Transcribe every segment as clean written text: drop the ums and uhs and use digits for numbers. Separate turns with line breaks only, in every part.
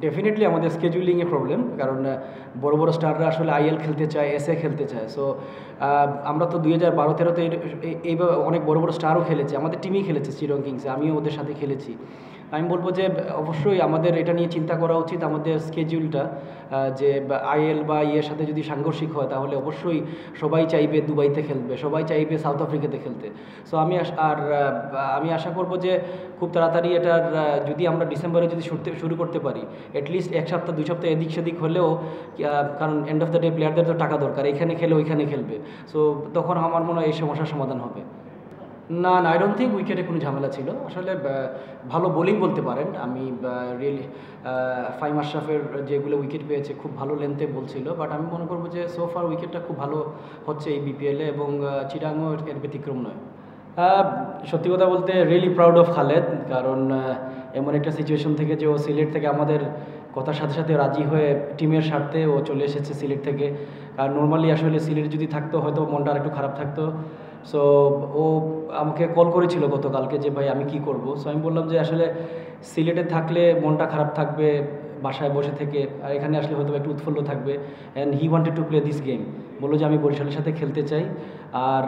Definitely আমাদের স্কেজুলিংয়ে problem, কারণ বড় বড় স্টাররা আসলে আইএল খেলতে চায়, এসএ খেলতে চায়। সো আমরা তো 2012-13-তে এইভাবে অনেক বড় বড় স্টারও খেলেছে, আমাদের টিমই খেলেছে চিরং কিংসে, আমিও ওদের সাথে খেলেছি। আমি বলবো যে অবশ্যই আমাদের এটা নিয়ে চিন্তা করা উচিত, আমাদের স্কেজুলটা যে আইএল বা ইয়ের সাথে যদি সাংঘর্ষিক হয় তাহলে অবশ্যই সবাই চাইবে দুবাইতে খেলবে, সবাই চাইবে সাউথ আফ্রিকাতে খেলতে। সো আমি আশা করব যে খুব তাড়াতাড়ি এটার যদি আমরা ডিসেম্বরে যদি শুরু করতে পারি, অ্যাটলিস্ট 1 সপ্তাহ 2 সপ্তাহ এদিক সেদিক হলেও, কারণ এন্ড অফ দ্য ডে প্লেয়ারদের তো টাকা দরকার, এখানে খেলে ওইখানে খেলবে। সো তখন আমার মনে হয় এই সমস্যার সমাধান হবে। না, আই ডোন্ট থিঙ্ক উইকেটে কোনো ঝামেলা ছিল। আসলে ভালো বোলিং বলতে পারেন। আমি রিয়েলি ফাহিম আশরাফের যেগুলো উইকেট পেয়েছে খুব ভালো লেন্থে বলছিল, বাট আমি মনে করবো যে সোফার উইকেটটা খুব ভালো হচ্ছে এই বিপিএলে, এবং চিটাগংও এর ব্যতিক্রম নয়। সত্যি কথা বলতে রিয়েলি প্রাউড অফ খালেদ, কারণ এমন একটা সিচুয়েশন থেকে যে ও সিলেট থেকে আমাদের কথার সাথে সাথে রাজি হয়ে টিমের স্বার্থে ও চলে এসেছে সিলেট থেকে। আর নর্মালি আসলে সিলেট যদি থাকতো হয়তো মনটা আর একটু খারাপ থাকতো। সো ও আমাকে কল করেছিল গতকালকে যে ভাই আমি কি করব। সো আমি বললাম যে আসলে সিলেটে থাকলে মনটা খারাপ থাকবে বাসায় বসে থেকে, আর এখানে আসলে হয়তো একটু উৎফুল্ল থাকবে। And he wanted to play this game, বললো যে আমি বরিশালের সাথে খেলতে চাই। আর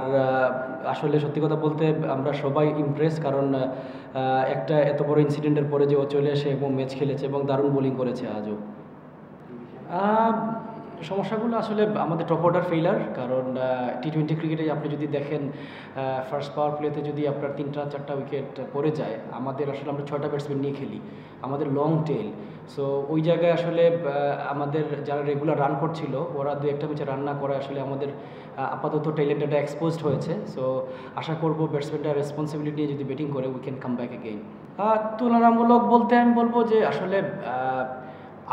আসলে সত্যি কথা বলতে আমরা সবাই ইমপ্রেস, কারণ একটা এত বড় ইনসিডেন্টের পরে যে ও চলে এসে এবং ম্যাচ খেলেছে এবং দারুণ বোলিং করেছে আজও। সমস্যাগুলো আসলে আমাদের টপ অর্ডার ফেইলার, কারণ টি-20 ক্রিকেটে আপনি যদি দেখেন ফার্স্ট পাওয়ার প্লেতে যদি আপনার 3-4টা উইকেট পড়ে যায়, আমাদের আসলে আমরা 6টা ব্যাটসম্যান নিয়ে খেলি, আমাদের লং টেল। সো ওই জায়গায় আসলে আমাদের যারা রেগুলার রান করছিল ওরা 2-1টা ম্যাচে রান না করে আসলে আমাদের আপাতত ট্যালেন্টটা এক্সপোজড হয়েছে। সো আশা করবো ব্যাটসম্যানটা রেসপন্সিবিলিটি নিয়ে যদি ব্যাটিং করে we can come back again. তুলনামূলক বলতে আমি বলবো যে আসলে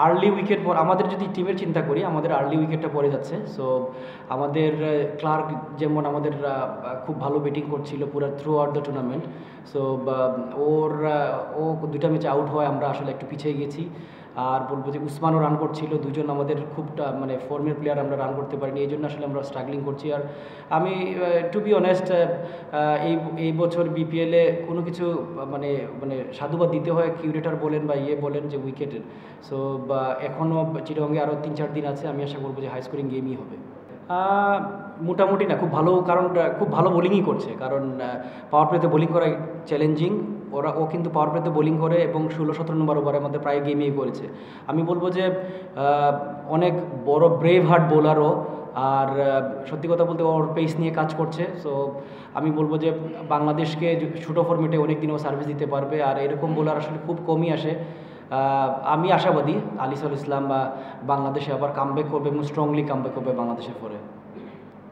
আর্লি উইকেট আমাদের যদি টিমের চিন্তা করি, আমাদের আর্লি উইকেটটা পড়ে যাচ্ছে। সো আমাদের ক্লার্ক যেমন আমাদের খুব ভালো ব্যাটিং করছিল পুরো through out the tournament. So ও 2টা ম্যাচে আউট হয়, আমরা আসলে একটু পিছিয়ে গেছি। আর বলবো যে উসমানও রান করছিল, দুজন আমাদের খুব মানে ফর্মের প্লেয়ার, আমরা রান করতে পারিনি, এই জন্য আসলে আমরা স্ট্রাগলিং করছি। আর আমি টু বি অনেস্ট এই বছর বিপিএলে কোনো কিছু মানে মানে সাধুবাদ দিতে হয় কিউরেটার বলেন বা বলেন যে উইকেটের। সো এখনও চিটাগংয়ে আরও 3-4 দিন আছে, আমি আশা করবো যে হাই স্কোরিং গেমই হবে। মোটামুটি না, খুব ভালো, কারণ খুব ভালো বোলিংই করছে, কারণ পাওয়ার প্লেতে বোলিং করা চ্যালেঞ্জিং। ও কিন্তু পাওয়ার প্লেতে বোলিং করে এবং 16-17 নম্বর ওভারের মধ্যে প্রায় গেমই করেছে। আমি বলবো যে অনেক বড় ব্রেভ হার্ট বোলারও, আর সত্যি কথা বলতে ওর পেস নিয়ে কাজ করছে। সো আমি বলবো যে বাংলাদেশকে ছোটো ফর্মেটে অনেক দিন ও সার্ভিস দিতে পারবে, আর এরকম বোলার আসলে খুব কমই আসে। আমি আশাবাদী আলিসুল ইসলাম বা বাংলাদেশে আবার কামব্যাক করবে এবং স্ট্রংলি কামব্যাক করবে বাংলাদেশের পরে।